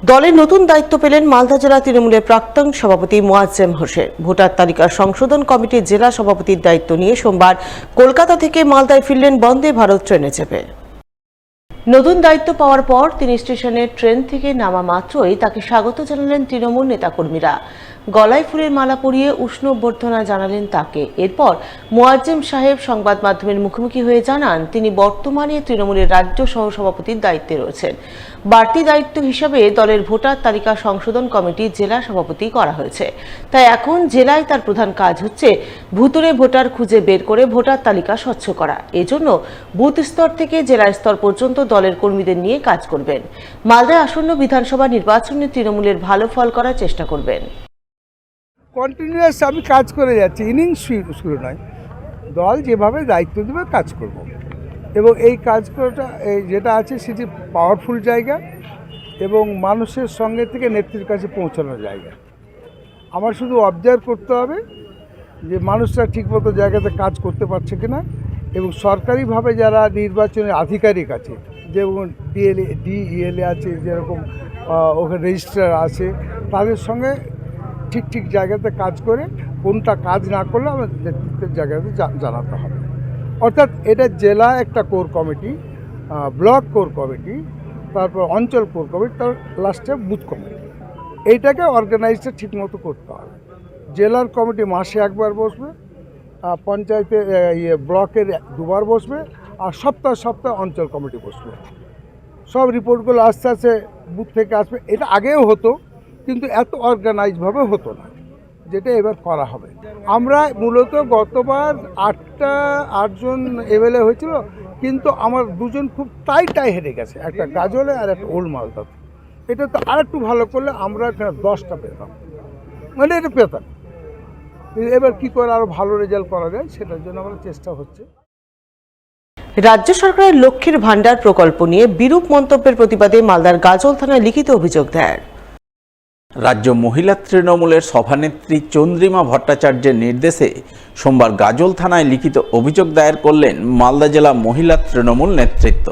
দলের নতুন দায়িত্ব পেলেন মালদা জেলা তৃণমূলের প্রাক্তন সভাপতি মোয়াজ্জেম হোসেন। ভোটার তালিকা সংশোধন কমিটির জেলা সভাপতির দায়িত্ব নিয়ে সোমবার কলকাতা থেকে মালদায় ফিরলেন বন্দে ভারত ট্রেনে চেপে। নতুন দায়িত্ব পাওয়ার পর তিনি স্টেশনের ট্রেন থেকে নামা মাত্রই তাকে স্বাগত জানালেন তৃণমূল নেতাকর্মীরা। গলায় ফুলের মালা পরিয়ে উষ্ণ অভ্যর্থনা জানালেন তাকে। এরপর মোয়াজ্জেম সাহেব সংবাদ মাধ্যমের মুখোমুখি হয়ে জানান তিনি বর্তমানে তৃণমূলের রাজ্য সহসভাপতির দায়িত্বে রয়েছেন। বাড়তি দায়িত্ব হিসাবে দলের ভোটার তালিকা সংশোধন কমিটির জেলা সভাপতি করা হয়েছে। তাই এখন জেলায় তার প্রধান কাজ হচ্ছে ভুতুড়ে ভোটার খুঁজে বের করে ভোটার তালিকা স্বচ্ছ করা। এজন্য বুথ স্তর থেকে জেলা স্তর পর্যন্ত দলের কর্মীদের নিয়ে কাজ করবেন। মালদায় আসন্ন বিধানসভা নির্বাচনে তৃণমূলের ভালো ফল করার চেষ্টা করবেন। কন্টিনিউয়াস আমি কাজ করে যাচ্ছি, ইনিংস শুরু নয়। দল যেভাবে দায়িত্ব দেবে কাজ করব এবং এই কাজ করাটা যেটা আছে সেটি পাওয়ারফুল জায়গা এবং মানুষের সঙ্গে থেকে নেত্রীর কাছে পৌঁছানোর জায়গা। আমার শুধু অবজার্ভ করতে হবে যে মানুষরা ঠিকমতো জায়গাতে কাজ করতে পারছে কিনা এবং সরকারিভাবে যারা নির্বাচনের আধিকারিক আছে, যেমন ডিএলএ আছে, যেরকম ওখানে রেজিস্ট্রার আছে, তাদের সঙ্গে ঠিক জায়গাতে কাজ করে কোনটা কাজ না করলে আমাদের নেতৃত্বের জায়গাতে জানাতে হবে। অর্থাৎ এটা জেলা একটা core committee, block core committee, তারপর অঞ্চল কোর কমিটি, তার লাস্টে বুথ কমিটি। এইটাকে অর্গানাইজটা ঠিকমতো করতে হবে। জেলার কমিটি মাসে একবার বসবে, পঞ্চায়েতে ব্লকের দুবার বসবে, আর সপ্তাহে অঞ্চল কমিটি বসবে। সব রিপোর্টগুলো আস্তে আস্তে বুথ থেকে আসবে। এটা আগেও হতো কিন্তু এত অর্গানাইজভাবে হতো না, যেটা এবার করা হবে। আমরা মূলত গতবার 8জন এমএলএ হয়েছিল, কিন্তু আমার দুজন খুব টাই হেরে গেছে, একটা গাজলে আর একটা ওল্ড মালদাতে। এটা তো আর একটু ভালো করলে আমরা এখানে 10টা পেতাম, মানে এটা পেতাম। এবার কী করে আরও ভালো রেজাল্ট করা যায় সেটার জন্য আমার চেষ্টা হচ্ছে। রাজ্য সরকারের লক্ষ্মীর ভান্ডার প্রকল্প নিয়ে বিরূপ মন্তব্যের প্রতিবাদে মালদার গাজল থানায় লিখিত অভিযোগ দায়ের। রাজ্য মহিলা তৃণমূলের সভানেত্রী চন্দ্রিমা ভট্টাচার্যের নির্দেশে সোমবার গাজল থানায় লিখিত অভিযোগ দায়ের করলেন মালদা জেলা মহিলা তৃণমূল নেতৃত্ব।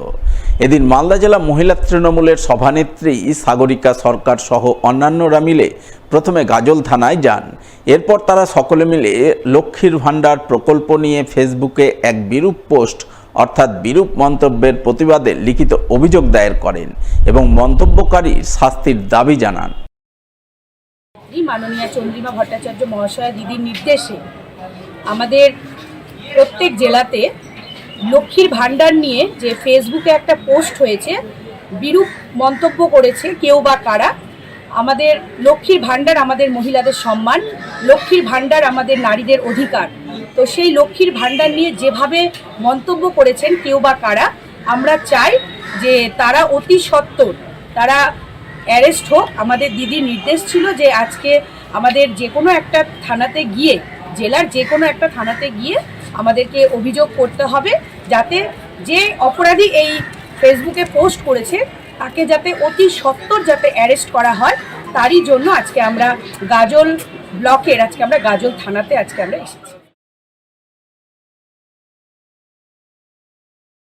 এদিন মালদা জেলা মহিলা তৃণমূলের সভানেত্রী সাগরিকা সরকার সহ অন্যান্যরা মিলে প্রথমে গাজল থানায় যান। এরপর তারা সকলে মিলে লক্ষ্মীর ভান্ডার প্রকল্প নিয়ে ফেসবুকে এক বিরূপ পোস্ট অর্থাৎ বিরূপ মন্তব্যের প্রতিবাদে লিখিত অভিযোগ দায়ের করেন এবং মন্তব্যকারীর শাস্তির দাবি জানান। মাননীয়া চন্দ্রিমা ভট্টাচার্য মহাশয়া দিদির নির্দেশে আমাদের প্রত্যেক জেলাতে লক্ষ্মীর ভান্ডার নিয়ে যে ফেসবুকে একটা পোস্ট হয়েছে, বিরূপ মন্তব্য করেছে কেউ বা কারা। আমাদের লক্ষ্মীর ভান্ডার আমাদের মহিলাদের সম্মান, লক্ষ্মীর ভান্ডার আমাদের নারীদের অধিকার। তো সেই লক্ষ্মীর ভান্ডার নিয়ে যেভাবে মন্তব্য করেছেন কেউ বা কারা, আমরা চাই যে তারা অতি সত্বর তারা অ্যারেস্ট হোক। আমাদের দিদির নির্দেশ ছিল যে আজকে আমাদের যে কোনো একটা থানাতে গিয়ে, জেলার যে কোনো একটা থানাতে গিয়ে আমাদেরকে অভিযোগ করতে হবে, যাতে যে অপরাধী এই ফেসবুকে পোস্ট করেছে তাকে যাতে অতি সত্বর যাতে অ্যারেস্ট করা হয়। তারই জন্য আজকে আমরা গাজল ব্লকের গাজল থানাতে আজকে আমরা এসেছি।